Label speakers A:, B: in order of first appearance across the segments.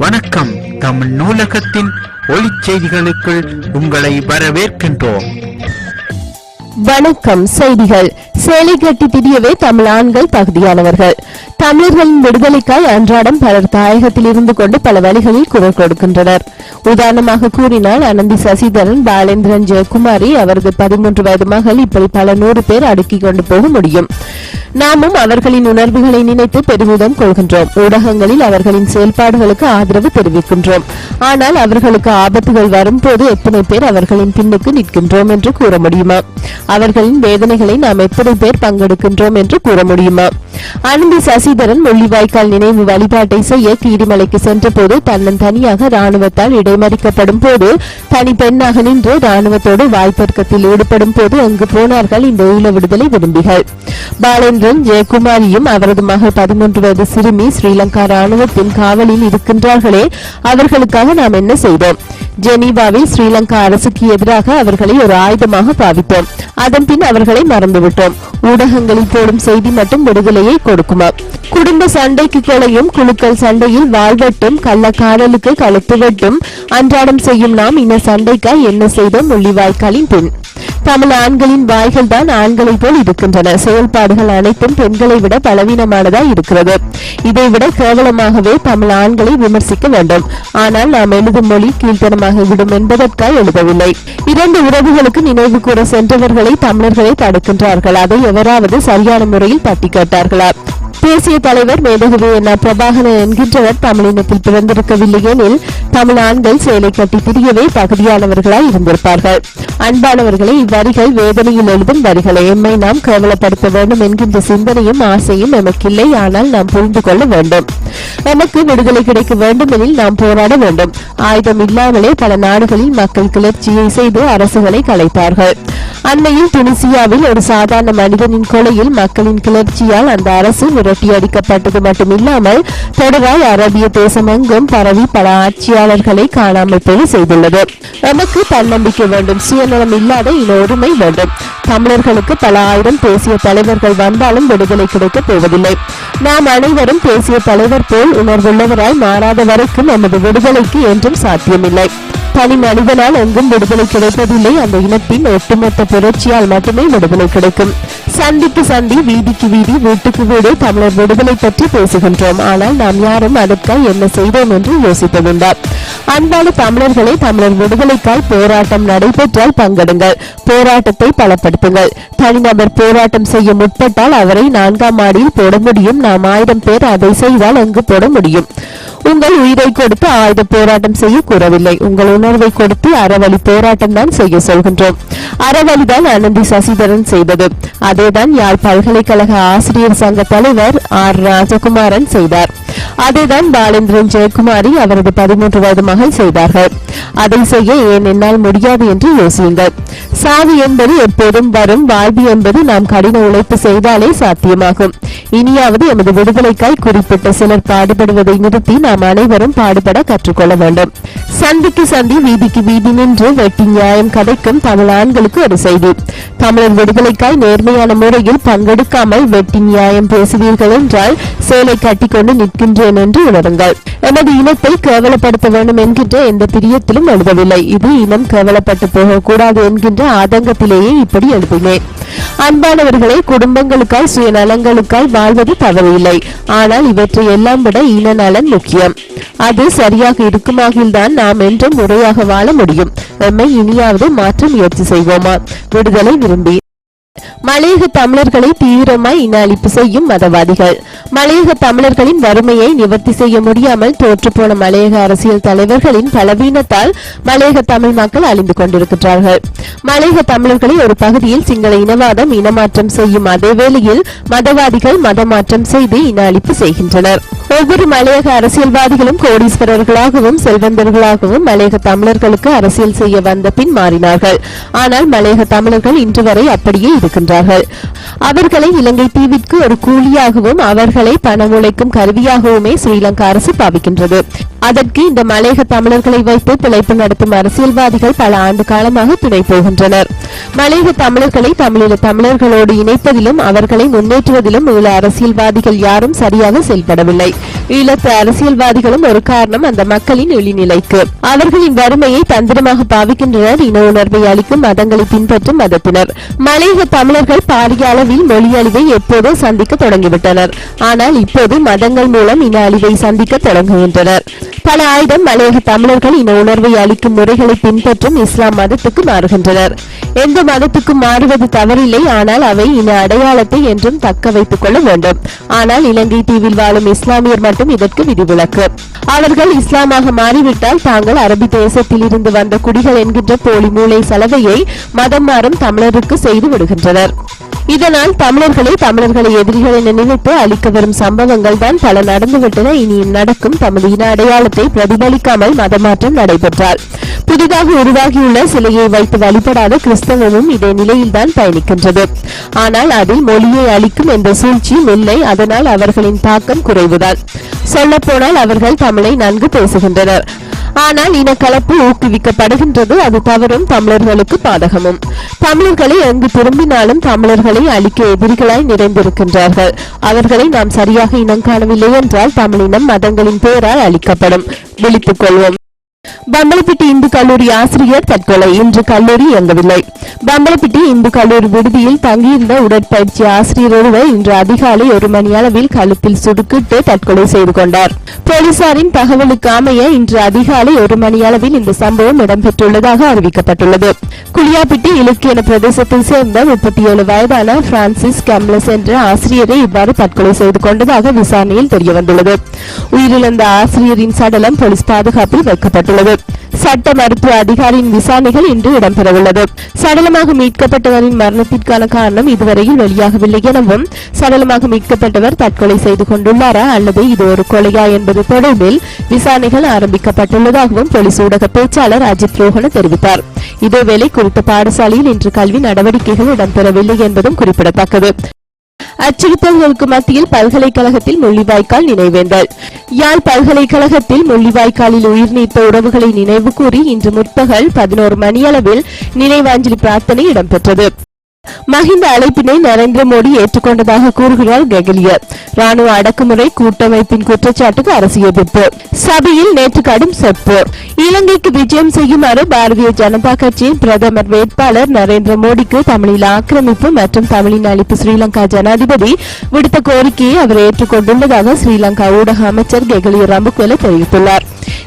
A: வணக்கம். தமிழ் நூலகத்தின் ஒளி செய்திகளுக்குள் உங்களை வரவேற்கின்றோம்.
B: வணக்கம். செய்திகள். சேலை கட்டி திரியவே தமிழ் ஆண்கள் தகுதியானவர்கள். தமிழர்களின் விடுதலைக்காய் அன்றாடம் பலர் தாயகத்தில் இருந்து கொண்டு பல வழிகளில் குரல் கொடுக்கின்றனர். உதாரணமாக கூறினால் அனந்தி சசிதரன், பாலேந்திரன், ஜெயக்குமாரி, அவரது 13 வயது மகள், இப்படி பல 100 பேர் அடுக்கிக் கொண்டு போக முடியும். நாமும் அவர்களின் உணர்வுகளை நினைத்து பெருமிதம் கொள்கின்றோம். ஊடகங்களில் அவர்களின் செயல்பாடுகளுக்கு ஆதரவு தெரிவிக்கின்றோம். ஆனால் அவர்களுக்கு ஆபத்துகள் வரும்போது எத்தனை பேர் அவர்களின் பின்னுக்கு நிற்கின்றோம் என்று கூற முடியுமா? அவர்களின் வேதனைகளை நாம் எத்தனை பேர் பங்கெடுக்கின்றோம் என்று கூற முடியுமா? அனந்தி சசிதரன் முள்ளிவாய்க்கால் நினைவு வழிபாட்டை செய்ய கீரிமலைக்கு சென்ற போது தன்னந்தனியாக ராணுவத்தால் இடைமறிக்கப்படும் போது தனி பெண்ணாக நின்று ராணுவத்தோடு வாய்ப்பர்க்கத்தில் ஈடுபடும் போது அங்கு போனார்கள் இந்த ஈழ விடுதலை விரும்பிகள். பாலேந்திரன், ஜெயக்குமாரியும் அவரது மகள் 13 வயது சிறுமி ஸ்ரீலங்கா ராணுவத்தின் காவலில் இருக்கின்றார்களே, அவர்களுக்காக நாம் என்ன செய்தோம்? ஜெனீவாவில் ஸ்ரீலங்கா அரசுக்கு எதிராக அவர்களை ஒரு ஆயுதமாக பாவித்தோம். அதன் பின் அவர்களை மறந்துவிட்டோம். ஊடகங்களில் போடும் செய்தி மட்டும் விடுதலையை கொடுக்குமா? குடும்ப சண்டைக்கு கொலையும், குழுக்கள் சண்டையில் வாழ்வெட்டும், கள்ளக்காதலுக்கு கழுத்து வெட்டும் அன்றாடம் செய்யும் நாம் இன சண்டைக்காய் என்ன செய்தோம்? முள்ளிவாய்க்காலின் பின் தமிழ் ஆண்களின் வாய்கள் தான் ஆண்களை போல் இருக்கின்றன. செயல்பாடுகள் அனைத்தும் பெண்களை விட பலவீனமானதாய் இருக்கிறது. இதைவிட கேவலமாகவே தமிழ் ஆண்களை விமர்சிக்க வேண்டும். ஆனால் நாம் எழுதும் மொழி கீழ்த்தனமாக விடும் என்பதற்காக எழுதவில்லை. 2 உறவுகளுக்கு நினைவு கூற சென்றவர்களை தமிழர்களை தடுக்கின்றார்கள். அதை எவராவது சரியான முறையில் பட்டி கேட்டார்களா? தேசிய தலைவர் மேதகுவே பிரபாகரன் என்கின்றவர் தமிழினத்தில் பிறந்திருக்கவில்லை எனில் தமிழ் ஆண்கள் சேலை கட்டி திரியவே தகுதியானவர்களாய் இருந்திருப்பார்கள். அன்பானவர்களை, இவ்வரிகள் வேதனையில் எழுதும் வரிகளை. எம்மை நாம் கேவலப்படுத்த வேண்டும் என்கின்ற சிந்தனையும் ஆசையும் எமக்கில்லை. ஆனால் நாம் புரிந்து கொள்ள வேண்டும். எமக்கு விடுதலை கிடைக்க வேண்டும் எனில் நாம் போராட வேண்டும். ஆயுதம் இல்லாமலே பல நாடுகளில் மக்கள் கிளர்ச்சியை செய்து அரசுகளை கலைத்தார்கள். அண்மையில் துனிசியாவில் ஒரு சாதாரண மனிதனின் கொலையில் மக்களின் கிளர்ச்சியால் அந்த அரசு விரட்டி அடிக்கப்பட்டது மட்டுமில்லாமல் தொடராய் அரபிய தேசம் எங்கும் பரவி பல ஆட்சியாளர்களை காணாமல் போய் செய்துள்ளது. நமக்கு தன்னம்பிக்கை வேண்டும். சுயநலம் இல்லாத இன ஒருமை வேண்டும். தமிழர்களுக்கு பல ஆயிரம் தேசிய தலைவர்கள் வந்தாலும் விடுதலை கிடைக்கப் போவதில்லை. நாம் அனைவரும் தேசிய தலைவர் போல் உணர்வுள்ளவராய் மாறாத வரைக்கும் நமது விடுதலைக்கு என்றும் சாத்தியமில்லை. தனி மனிதனால் எங்கும் விடுதலை கிடைப்பதில்லை. அந்த இனத்தின் ஒட்டுமொத்த புரட்சியால் மட்டுமே விடுதலை கிடைக்கும். சந்திக்கு சந்தி, வீதிக்கு வீதி, வீட்டுக்கு வீடு தமிழர் விடுதலை பற்றி பேசுகின்றோம். ஆனால் நாம் யாரும் அதற்காக என்ன செய்தோம் என்று யோசிப்பதுண்டா? அன்பான தமிழர்களை, தமிழர் விடுதலைக்காய் போராட்டம் நடைபெற்றால் பங்கெடுங்கள். போராட்டத்தை பலப்படுத்துங்கள். தனிநபர் போராட்டம் செய்ய முற்பட்டால் அவரை 4ஆம் மாடியில் போட முடியும். நாம் 1000 பேர் அதை செய்தால் அங்கு போட முடியும். உங்கள் உயிரை கொடுத்து ஆயுத போராட்டம் செய்ய கூறவில்லை. உங்கள் உணர்வை கொடுத்து அறவழி போராட்டம் தான் செய்ய சொல்கின்றோம். அறவழிதான் அனந்தி சசிதரன் செய்தது. அதேதான் யாழ் பல்கலைக்கழக ஆசிரியர் சங்க தலைவர் ஆர் ராஜகுமாரன் செய்தார். அதைதான் பாலேந்திரன், ஜெயக்குமாரி, அவரது 13 வயது மகள் செய்தார்கள். அதை செய்ய ஏன் என்னால் முடியாது என்று யோசியுங்கள். சாவி என்பது எப்போதும் வரும். வாழ்வு என்பது நாம் கடின உழைப்பு செய்தாலே சாத்தியமாகும். இனியாவது எமது விடுதலைக்காய் குறிப்பிட்ட சிலர் பாடுபடுவதை நிறுத்தி நாம் அனைவரும் பாடுபட கற்றுக்கொள்ள வேண்டும். சந்திக்கு சந்தி, வீதிக்கு வீதி நின்று வெட்டி நியாயம் கதைக்கும் தமிழ் ஆண்களுக்கு ஒரு செய்தி. தமிழர் விடுதலைக்காய் நேர்மையான முறையில் பங்கெடுக்காமல் வெட்டி நியாயம் பேசுவீர்கள் என்றால் சேலை கட்டிக்கொண்டு நிற்கின்றேன் என்று உணருங்கள். எமது இனத்தை கேவலப்படுத்த வேண்டும் என்கின்ற எந்த பிரியத்திலும் எழுதவில்லை. இது இனம் கேவலப்பட்டு போகக்கூடாது என்கின்ற ஆதங்கத்திலேயே இப்படி எழுதினேன். அன்பானவர்களை, குடும்பங்களுக்காய் சுயநலங்களுக்காய் வாழ்வது தவறில்லை. ஆனால் இவற்றை எல்லாம் விட இன நலன் முக்கியம். அது சரியாக இருக்குமாகில்தான் நாம் என்றும் முறையாக வாழ முடியும். எம்மை இனியாவது மாற்ற முயற்சி செய்வோமா? விடுதலை விரும்பி மலையக தமிழர்களை தீவிரமாய் இன அழிப்பு செய்யும் மதவாதிகள். மலையக தமிழர்களின் வறுமையை நிவர்த்தி செய்ய முடியாமல் தோற்றுப்போன மலையக அரசியல் தலைவர்களின் பலவீனத்தால் மலையக தமிழ் மக்கள் அழிந்து கொண்டிருக்கிறார்கள். மலையக தமிழர்களை ஒரு பகுதியில் சிங்கள இனவாதம் இனமாற்றம் செய்யும் அதே வேளையில் மதவாதிகள் மதமாற்றம் செய்து இன அழிப்பு செய்கின்றனர். ஒவ்வொரு மலையக அரசியல்வாதிகளும் கோடீஸ்வரர்களாகவும் செல்வந்தர்களாகவும் மலையக தமிழர்களுக்கு அரசியல் செய்ய வந்த பின் மாறினார்கள். ஆனால் மலையக தமிழர்கள் இன்று வரை அப்படியே இருக்கின்றார்கள். அவர்களை இலங்கை தீவிற்கு ஒரு கூலியாகவும் அவர்களை பணம் உழைக்கும் கருவியாகவுமே ஸ்ரீலங்கா அரசு பாவிக்கின்றது. அதற்கு இந்த மலையக தமிழர்களை வைத்து பிழைப்பு நடத்தும் அரசியல்வாதிகள் பல ஆண்டு காலமாக துணை போகின்றனர். மலையக தமிழர்களை தமிழீழ தமிழர்களோடு இணைப்பதிலும் அவர்களை முன்னேற்றுவதிலும் உள்ள அரசியல்வாதிகள் யாரும் சரியாக செயல்படவில்லை. ஈழத்து அரசியல்வாதிகளும் ஒரு காரணம் அந்த மக்களின் இழிநிலைக்கு. அவர்களின் வறுமையை தந்திரமாக பாவிக்கின்றனர் இன உணர்வை அளிக்கும் மதங்களை பின்பற்றும் மதத்தினர். மலையக தமிழர்கள் பாரிய அளவில் மொழி அழிவை எப்போதோ சந்திக்க தொடங்கிவிட்டனர். ஆனால் இப்போது மதங்கள் மூலம் இன அழிவை சந்திக்க தொடங்குகின்றனர். பல ஆயிரம் மலையக தமிழர்கள் இன உணர்வை அளிக்கும் முறைகளை பின்பற்றும் இஸ்லாம் மதத்துக்கு மாறுகின்றனர். எந்த மதத்துக்கும் மாறுவது தவறில்லை, ஆனால் அவை இன அடையாளத்தை என்றும் தக்க வைத்துக் கொள்ள வேண்டும். ஆனால் இலங்கை தீவில் வாழும் இஸ்லாமியர் மட்டும் இதற்கு விதிவிலக்கு. அவர்கள் இஸ்லாமாக மாறிவிட்டால் தாங்கள் அரபி தேசத்தில் இருந்து வந்த குடிகள் என்கின்ற போலி மூளை சலவையை மதம் மாறும் தமிழருக்கு செய்து விடுகின்றனர். இதனால் தமிழர்களை எதிரிகள் என நினைத்து அளிக்க வரும் சம்பவங்கள் தான் பல நடந்துவிட்டன. இனியும் நடக்கும். தமது இன அடையாளத்தை பிரதிபலிக்காமல் மதமாற்றம் நடைபெற்றால் புதிதாக உருவாகியுள்ள சிலையை வைத்து வழிபடாத கிறிஸ்தவமும் இதே நிலையில்தான் பயணிக்கின்றது. ஆனால் அதில் மொழியை அளிக்கும் என்ற சூழ்ச்சியும் இல்லை. அதனால் அவர்களின் தாக்கம் குறைவுதான். சொல்லப்போனால் அவர்கள் தமிழை நன்கு பேசுகின்றனர். ஆனால் இனக்கலப்பு ஊக்குவிக்கப்படுகின்றது. அது தவறும், தமிழர்களுக்கு பாதகமும். தமிழர்களை எங்கு திரும்பினாலும் தமிழர்களை அழிக்க எதிரிகளாய் நிறைந்திருக்கின்றார்கள். அவர்களை நாம் சரியாக இனம் காணவில்லை என்றால் தமிழினம் மதங்களின் பெயரால் அழிக்கப்படும். விழித்துக் கொள்வோம். பம்பலப்பிட்டி இந்து கல்லூரி ஆசிரியர் தற்கொலை. இன்று கல்லூரி இயங்கவில்லை. பம்பலப்பிட்டி இந்து கல்லூரி விடுதியில் தங்கியிருந்த உடற்பயிற்சி ஆசிரியர் ஒருவர் இன்று அதிகாலை 1 மணி அளவில் கழுத்தில் சுடுக்கிட்டு தற்கொலை செய்து கொண்டார். போலீசாரின் தகவலுக்கு அமைய இன்று அதிகாலை 1 மணி அளவில் இந்த சம்பவம் இடம்பெற்றுள்ளதாக அறிவிக்கப்பட்டுள்ளது. குளியாப்பிட்டி இலக்கிய பிரதேசத்தை சேர்ந்த 37 வயதான பிரான்சிஸ் கேம்லஸ் என்ற ஆசிரியரை இவ்வாறு தற்கொலை செய்து கொண்டதாக விசாரணையில் தெரியவந்துள்ளது. உயிரிழந்த ஆசிரியரின் சடலம் போலீஸ் பாதுகாப்பில் வைக்கப்பட்டுள்ளது. சட்ட மருத்துவ அதிகாரியின் விசாரணைகள் இன்று இடம்பெறவுள்ளது. சடலமாக மீட்கப்பட்டவரின் மரணத்திற்கான காரணம் இதுவரையில் வெளியாகவில்லை எனவும், சடலமாக மீட்கப்பட்டவர் தற்கொலை செய்து கொண்டுள்ளாரா அல்லது இது ஒரு கொலையா என்பது தொடர்பில் விசாரணைகள் ஆரம்பிக்கப்பட்டுள்ளதாகவும் போலீஸ் ஊடக பேச்சாளர் அஜித் ரோஹன தெரிவித்தார். இதேவேளை குறித்த பாடசாலையில் இன்று கல்வி நடவடிக்கைகள் இடம்பெறவில்லை என்பதும் குறிப்பிடத்தக்கது. அச்சுறுத்தல்களுக்கு மத்தியில் பல்கலைக்கழகத்தில் முள்ளிவாய்க்கால் நினைவேந்தல். யாழ் பல்கலைக்கழகத்தில் முள்ளிவாய்க்காலில் உயிர் நீத்த உறவுகளை நினைவு கூறி இன்று முற்பகல் 11 மணியளவில் நினைவாஞ்சலி பிரார்த்தனை இடம்பெற்றது. மஹிந்த அழைப்பினை நரேந்திர மோடி ஏற்றுக்கொண்டதாக கூறுகிறார் கெகலிய. ராணுவ அடக்குமுறை கூட்டமைப்பின் குற்றச்சாட்டுக்கு அரசு எதிர்ப்பு. சபையில் நேற்று கடும் சொற்போர். இலங்கைக்கு விஜயம் செய்யுமாறு பாரதிய ஜனதா கட்சியின் பிரதமர் வேட்பாளர் நரேந்திர மோடிக்கு தமிழில் ஆக்கிரமிப்பு மற்றும் தமிழின் அளிப்பு ஸ்ரீலங்கா ஜனாதிபதி விடுத்த கோரிக்கையை அவர் ஏற்றுக்கொண்டுள்ளதாக ஸ்ரீலங்கா ஊடக அமைச்சர் கெகலிய ரம்புக்வெல தெரிவித்துள்ளார்.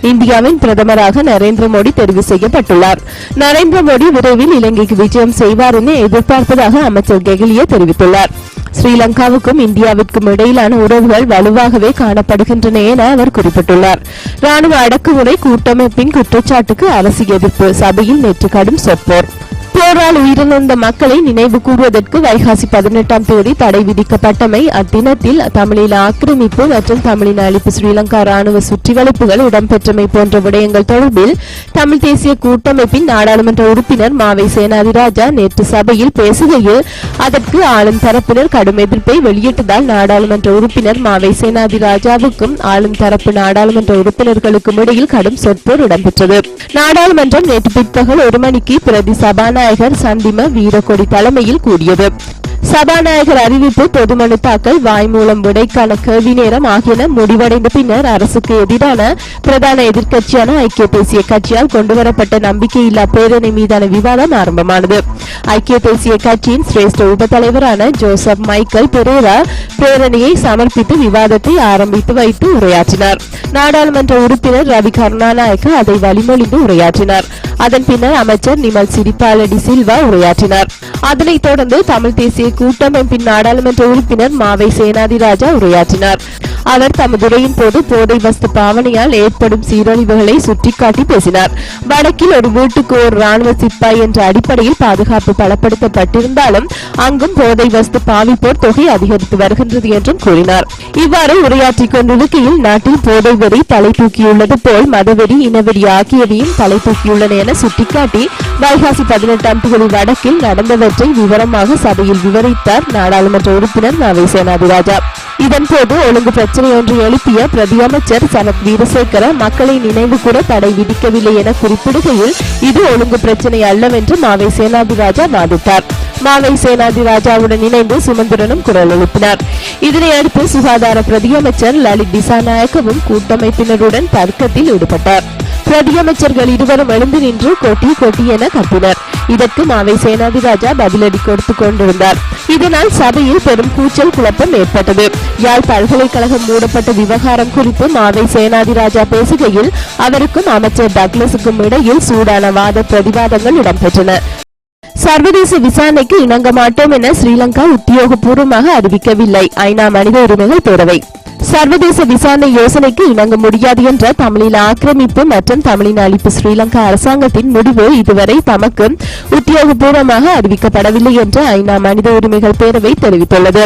B: இந்தியாவின் பிரதமராக நரேந்திர மோடி தெரிவு செய்யப்பட்டுள்ளார். நரேந்திர மோடி விரைவில் இலங்கைக்கு விஜயம் செய்வார் என எதிர்பார்ப்பதாக அமைச்சர் கெகலிய தெரிவித்துள்ளார். ஸ்ரீலங்காவுக்கும் இந்தியாவிற்கும் இடையிலான உறவுகள் வலுவாகவே காணப்படுகின்றன என அவர் குறிப்பிட்டுள்ளார். ராணுவ அடக்குமுறை கூட்டமைப்பின் குற்றச்சாட்டுக்கு அரசு எதிர்ப்பு. சபையில் நேற்று கடும் சொற்போர். போரால் உயிரிழந்த மக்களை நினைவு கூறுவதற்கு வைகாசி 18ஆம் தேதி தடை விதிக்கப்பட்டமை, அத்தினத்தில் தமிழில் ஆக்கிரமிப்பு மற்றும் தமிழின் அளிப்பு ஸ்ரீலங்கா ராணுவ சுற்றிவளைப்புகள் இடம்பெற்றமை போன்ற விடயங்கள் தொடர்பில் தமிழ் தேசிய கூட்டமைப்பின் நாடாளுமன்ற உறுப்பினர் மாவை சேனாதிராஜா நேற்று சபையில் பேசுகையில் அதற்கு ஆளும் தரப்பினர் கடும் எதிர்ப்பை வெளியிட்டதால் நாடாளுமன்ற உறுப்பினர் மாவை சேனாதிராஜாவுக்கும் ஆளும் தரப்பு நாடாளுமன்ற உறுப்பினர்களுக்கும் இடையில் கடும் சொற்போர் இடம்பெற்றது. நாடாளுமன்றம் நேற்று பிற்பகல் 1 மணிக்கு பிரதி சபாநாயகர் சந்திம வீரக்கொடி தலைமையில் கூடியது. சபாநாயகர் அறிவிப்பு, பொதுமனு தாக்கல், வாய்மூலம் விடைக்கான கேள்வி நேரம் ஆகியன முடிவடைந்த பின்னர் அரசுக்கு எதிரான பிரதான எதிர்க்கட்சியான ஐக்கிய தேசிய கட்சியால் கொண்டுவரப்பட்ட நம்பிக்கையில்லா பிரேரணை மீதான விவாதம் ஆரம்பமானது. ஐக்கிய தேசிய கட்சியின் சிரேஷ்ட உப தலைவரான ஜோசப் மைக்கேல் பெரேரா பிரேரணையை சமர்ப்பித்து விவாதத்தை ஆரம்பித்து வைத்து உரையாற்றினார். நாடாளுமன்ற உறுப்பினர் ரவி கருணாநாயக்க அதை வழிமொழிந்து உரையாற்றினார். அதன் பின்னர் அமைச்சர் நிமல் சிறிபால டி சில்வா உரையாற்றினார். அதனைத் தொடர்ந்து தமிழ் தேசிய கூட்டமைப்பின் நாடாளுமன்ற உறுப்பினர் மாவை சேனாதிராஜா உரையாற்றினார். அவர் தமது உரையின் போது போதை வஸ்து பாவனையால் ஏற்படும் சீரழிவுகளை சுட்டிக்காட்டி பேசினார். வடக்கில் ஒரு வீட்டுக்கு ஒரு ராணுவ சிப்பாய் என்ற அடிப்படையில் பாதுகாப்பு பலப்படுத்தப்பட்டிருந்தாலும் அங்கும் போதை வஸ்து பாவிப்போர் தொகை அதிகரித்து வருகின்றது என்றும் கூறினார். இவ்வாறு உரையாற்றிக் கொண்டிருக்கையில் நாட்டில் போதை வெறி தலை தூக்கியுள்ளது போல் மதவெறி, இனவெறி ஆகியவையும் தலை தூக்கியுள்ளன என சுட்டிக்காட்டி வைகாசி 18ஆம் தேதி வடக்கில் நடந்தவற்றை விவரமாக சபையில் விவரித்தார் நாடாளுமன்ற உறுப்பினர் மாவை சேனாதிராஜா. இதன்போது ஒழுங்கு பிரச்சனை ஒன்று எழுப்பிய பிரதி அமைச்சர் சனத் வீரசேகர மக்களை நினைவு கூற தடை விதிக்கவில்லை என குறிப்பிடுகையில் இது ஒழுங்கு பிரச்சனை அல்லவென்று மாவை சேனாதிராஜா வாதிட்டார். மாவை சேனாதி ராஜாவுடன் இணைந்து சுமந்திரனும் குரல் எழுப்பினார். இதனையடுத்து சுகாதார பிரதியமைச்சர் லலித் திசாநாயக்கவும் கூட்டமைப்பினருடன் தர்க்கத்தில் ஈடுபட்டார். பிரதியமைச்சர்கள் இருவரும் எழுந்து நின்று கொட்டி கொட்டி என கத்தினர். இதற்கு மாவை சேனாதி ராஜா பதிலடி கொடுத்துக் கொண்டிருந்தார். இதனால் சபையில் பெரும் கூச்சல் குழப்பம் ஏற்பட்டது. யாழ் பல்கலைக்கழகம் மூடப்பட்ட விவகாரம் குறித்து மாவை சேனாதி ராஜா பேசுகையில் அவருக்கும் அமைச்சர் டக்ளஸுக்கும் இடையில் சூடான வாத பிரதிவாதங்கள் இடம்பெற்றன. சர்வதேச விசாரணைக்கு இணங்க மாட்டோம் என ஸ்ரீலங்கா உத்தியோகபூர்வமாக அறிவிக்கவில்லை. ஐநா மனித உரிமைகள் பேரவை சர்வதேச விசாரணை யோசனைக்கு இணங்க முடியாது என்ற தமிழில் ஆக்கிரமிப்பு மற்றும் தமிழின் அளிப்பு ஸ்ரீலங்கா அரசாங்கத்தின் முடிவு இதுவரை தமக்கு உத்தியோகபூர்வமாக அறிவிக்கப்படவில்லை என்று ஐநா மனித உரிமைகள் பேரவை தெரிவித்துள்ளது.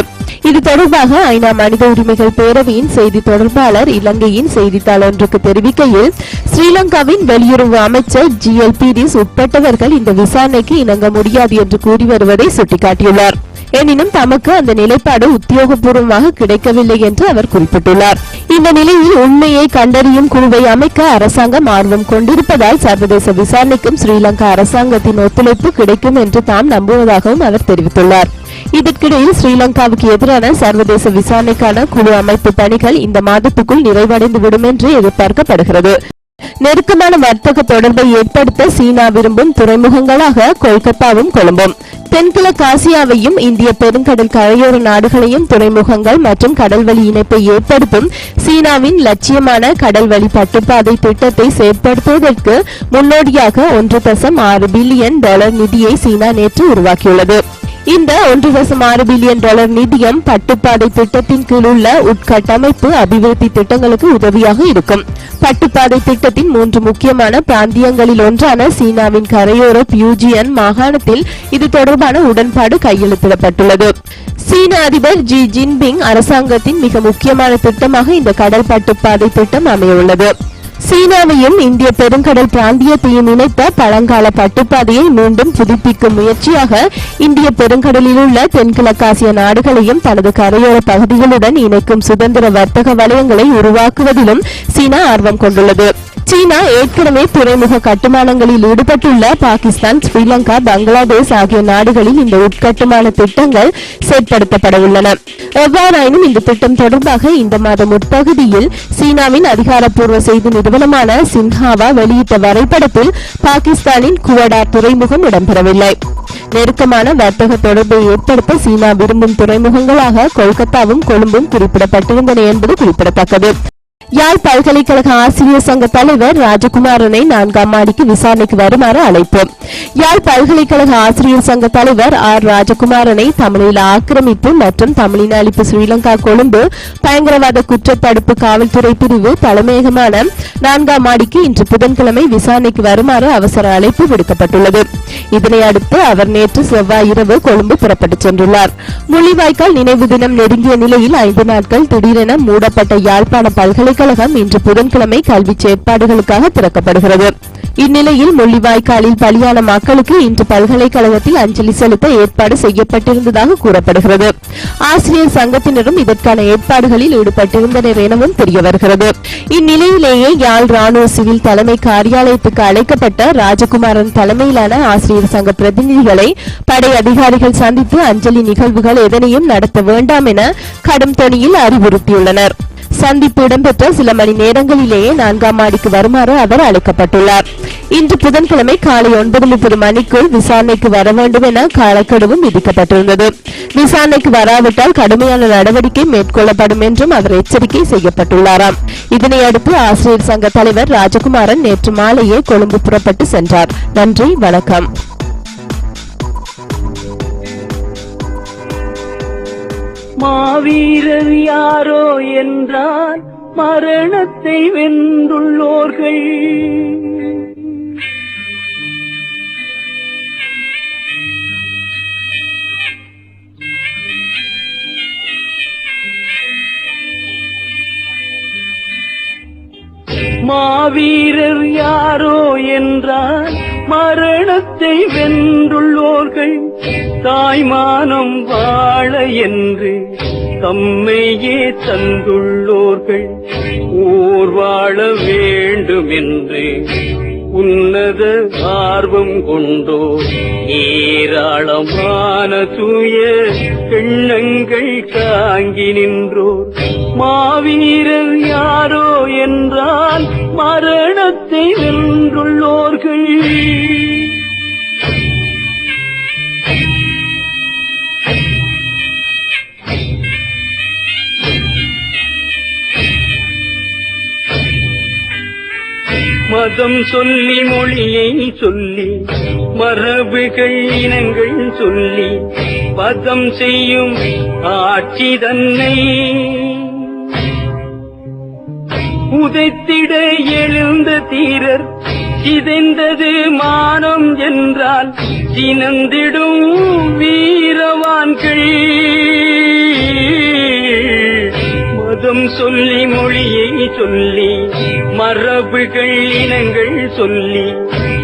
B: இது தொடர்பாக ஐநா மனித உரிமைகள் பேரவையின் செய்தி தொடர்பாளர் இலங்கையின் செய்தித்தாள் ஒன்றுக்கு தெரிவிக்கையில், ஸ்ரீலங்காவின் வெளியுறவு அமைச்சர் GL பீரிஸ் உட்பட்டவர்கள் இந்த விசாரணைக்கு இணங்க முடியாது என்று கூறி வருவதை சுட்டிக்காட்டியுள்ளார். எனினும் தமக்கு அந்த நிலைப்பாடு உத்தியோகபூர்வமாக கிடைக்கவில்லை என்று அவர் குறிப்பிட்டுள்ளார். இந்த நிலையில் உண்மையை கண்டறியும் குழுவை அமைக்க அரசாங்கம் ஆர்வம் கொண்டிருப்பதால் சர்வதேச விசாரணைக்கும் ஸ்ரீலங்கா அரசாங்கத்தின் ஒத்துழைப்பு கிடைக்கும் என்று தாம் நம்புவதாகவும் அவர் தெரிவித்துள்ளார். இதற்கிடையில் ஸ்ரீலங்காவுக்கு எதிரான சர்வதேச விசாரணைக்கான குழு அமைப்பு பணிகள் இந்த மாதத்துக்குள் நிறைவடைந்துவிடும் என்று எதிர்பார்க்கப்படுகிறது. நெருக்கமான வர்த்தக தொடர்பை ஏற்படுத்த சீனா விரும்பும் துறைமுகங்களாக கொல்கத்தாவும் கொழும்பும், தென்கிழக்கு ஆசியாவையும் இந்திய பெருங்கடல் கரையோர நாடுகளையும் துறைமுகங்கள் மற்றும் கடல்வழி இணைப்பை ஏற்படுத்தும் சீனாவின் லட்சியமான கடல்வழி பட்டுப்பாதை திட்டத்தை செயற்படுத்துவதற்கு முன்னோடியாக $1.6 பில்லியன் நிதியை சீனா நேற்று உருவாக்கியுள்ளது. இந்த $1.6 பில்லியன் நிதியம் பட்டுப்பாதை திட்டத்தின் கீழ் உள்ள உட்கட்டமைப்பு அபிவிருத்தி திட்டங்களுக்கு உதவியாக இருக்கும். பட்டுப்பாதை திட்டத்தின் 3 முக்கியமான பிராந்தியங்களில் ஒன்றான சீனாவின் கரையோர பியூஜியன் மாகாணத்தில் இது தொடர்பான உடன்பாடு கையெழுத்திடப்பட்டுள்ளது. சீன அதிபர் ஜி ஜின்பிங் அரசாங்கத்தின் மிக முக்கியமான திட்டமாக இந்த கடல் பட்டுப்பாதை திட்டம் அமையவுள்ளது. சீனாவையும் இந்திய பெருங்கடல் பிராந்தியத்தையும் இணைத்த பழங்கால பட்டுப்பாதையை மீண்டும் புதுப்பிக்கும் முயற்சியாக இந்திய பெருங்கடலில் உள்ள தென்கிழக்காசிய நாடுகளையும் தனது கரையோர பகுதிகளுடன் இணைக்கும் சுதந்திர வர்த்தக வலயங்களை உருவாக்குவதிலும் சீனா ஆர்வம் கொண்டுள்ளது. சீனா ஏற்கனவே துறைமுக கட்டுமானங்களில் ஈடுபட்டுள்ள பாகிஸ்தான், ஸ்ரீலங்கா, பங்களாதேஷ் ஆகிய நாடுகளில் இந்த உட்கட்டுமான திட்டங்கள் செயற்படுத்தப்பட உள்ளன. எவ்வாறாயினும் இந்த திட்டம் தொடர்பாக இந்த மாதம் முற்பகுதியில் சீனாவின் அதிகாரப்பூர்வ செய்தி நிறுவனமான சின்ஹாவா வெளியிட்ட வரைபடத்தில் பாகிஸ்தானின் குவடா துறைமுகம் இடம்பெறவில்லை. நெருக்கமான வர்த்தக தொடர்பை ஏற்படுத்த சீனா விரும்பும் துறைமுகங்களாக கொல்கத்தாவும் கொழும்பும் குறிப்பிடப்பட்டிருந்தன என்பது குறிப்பிடத்தக்கது. யாழ் பல்கலைக்கழக ஆசிரியர் சங்க தலைவர் ராஜகுமாரனை 4ஆம் மாடிக்கு விசாரணைக்கு வருமாறு அழைப்பு. யாழ் பல்கலைக்கழக ஆசிரியர் சங்க தலைவர் ராஜகுமாரனை தமிழில் ஆக்கிரமிப்பு மற்றும் தமிழின் அளிப்பு ஸ்ரீலங்கா கொழும்பு பயங்கரவாத குற்றத்தடுப்பு காவல்துறை பிரிவு தலைமையகமான 4ஆம் மாடிக்கு இன்று புதன்கிழமை விசாரணைக்கு வருமாறு அவசர அழைப்பு விடுக்கப்பட்டுள்ளது. இதனை அடுத்து அவர் நேற்று செவ்வாய் இரவு கொழும்பு புறப்பட்டுச் சென்றுள்ளார். முள்ளிவாய்க்கால் நினைவு தினம் நெருங்கிய நிலையில் 5 நாட்கள் திடீரென மூடப்பட்ட யாழ்ப்பாண பல்கலைக்கழகம் இன்று புதன்கிழமை கல்வி செயற்பாடுகளுக்காக திறக்கப்படுகிறது. இந்நிலையில் முள்ளிவாய்க்காலில் பலியான மக்களுக்கு இன்று பல்கலைக்கழகத்தில் அஞ்சலி செலுத்த ஏற்பாடு செய்யப்பட்டிருந்ததாக கூறப்படுகிறது. ஆசிரியர் சங்கத்தினரும் இதற்கான ஏற்பாடுகளில் ஈடுபட்டிருந்தனர் எனவும் தெரிய வருகிறது. இந்நிலையிலேயே யாழ் ராணுவ சிவில் தலைமை காரியாலயத்துக்கு அழைக்கப்பட்ட ராஜகுமாரன் தலைமையிலான ஆசிரியர் சங்க பிரதிநிதிகளை படை அதிகாரிகள் சந்தித்து அஞ்சலி நிகழ்வுகள் எதனையும் நடத்த வேண்டாம் என கடும் தொனியில் அறிவுறுத்தியுள்ளனர். சந்திப்பு இடம்பெற்ற சில மணி நேரங்களிலேயே 4ஆம் மாடிக்கு வருமாறு அவர் அழைக்கப்பட்டுள்ளார். இன்று புதன்கிழமை காலை 9:30 மணிக்குள் விசாரணைக்கு வர வேண்டும் என காலக்கெடுவும் விதிக்கப்பட்டிருந்தது. விசாரணைக்கு வராவிட்டால் கடுமையான நடவடிக்கை மேற்கொள்ளப்படும் என்றும் அவர் எச்சரிக்கை செய்யப்பட்டுள்ளாராம். இதனையடுத்து ஆசிரியர் சங்க தலைவர் ராஜகுமாரன் நேற்று மாலையே கொழும்பு புறப்பட்டு சென்றார். நன்றி, வணக்கம்.
C: மாவீரர் யாரோ என்றால் மரணத்தை வென்றுள்ளோர்கள். மாவீரர் யாரோ என்றால் மரணத்தை வென்றுள்ளோர்கள். தாய்மானம் வாழ என்று தம்மையே தந்துள்ளோர்கள். ஊர் வாழ வேண்டும் என்று உன்னத ஆர்வம் கொண்டோ ஏராளமான தூய எண்ணங்கள் தாங்கி நின்றோர் மாவீரர் யாரோ என்றால் மரணத்தை வென்றுள்ளோர்கள். மதம் சொல்லி மொழியை சொல்லி மரபுகள் இனங்கள் சொல்லி பதம் செய்யும் ஆட்சி தன்னை உதைத்திட எழுந்த தீரர் சிதைந்தது மானம் என்றால் சினந்திடும் வீரவான்கள். மதம் சொல்லி மொழியை சொல்லி மரபுகள் இனங்கள் சொல்லி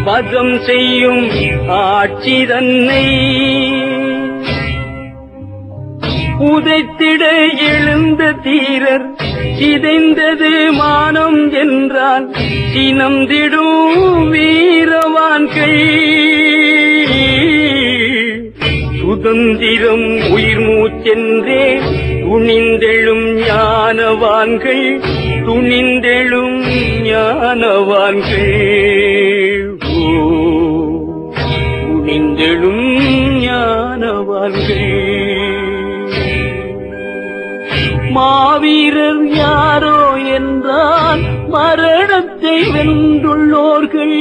C: பதம் செய்யும் ஆட்சி தன்னை உதைத்திட எழுந்த தீரர் சிதைந்தது மானம் என்றால் சினந்திடும் வீரவான்கள். சுதந்திரம் உயிர் மூச்சென்றே துணிந்தெழும் ஞானவான்கள், துணிந்தெழும் ஞானவான்கள். துணிந்தெழும் ஞானவான்கள். மாவீரர் யாரோ என்றால் மரணத்தை வென்றுள்ளோர்கள்.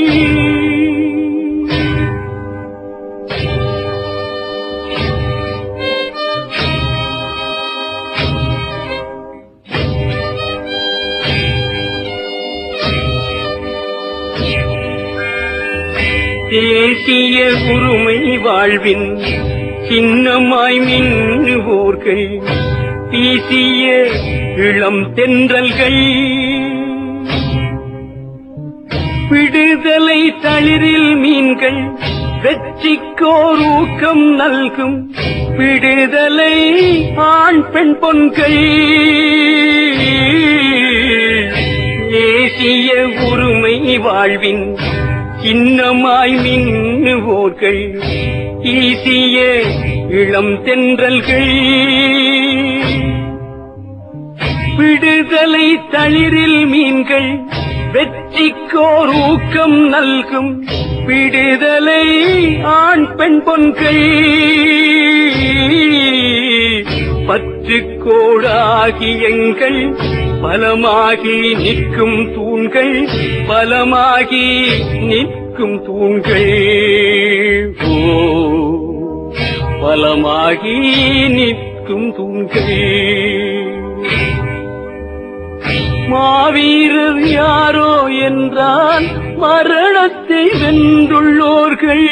C: தேசிய உரிமை வாழ்வின் சின்னமாய் மின்னுவோர்கள் வீசிய இளம் தென்றல்கள். விடுதலை தளிரில் மீன்கள் வெற்றிக்கோர் ஊக்கம் நல்கும் விடுதலை ஆண் பெண் பொன்கள். தேசிய உரிமை வாழ்வின் சின்னமாய் மின்னுவோர்கள் ஈசிய இளம் தென்றல்கள். விடுதலை தளிரில் மீன்கள் வெற்றிக்கோர் ஊக்கம் நல்கும் விடுதலை ஆண் பெண் பொன்கள். பற்றுக்கோடாகி எங்கள் பலமாகி நிற்கும் தூண்கள், பலமாகி நிற்கும் தூண்கள். பலமாகி நிற்கும் தூண்கள். மாவீரர் யாரோ என்றால் மரணத்தை வென்றுள்ளோர்கள்.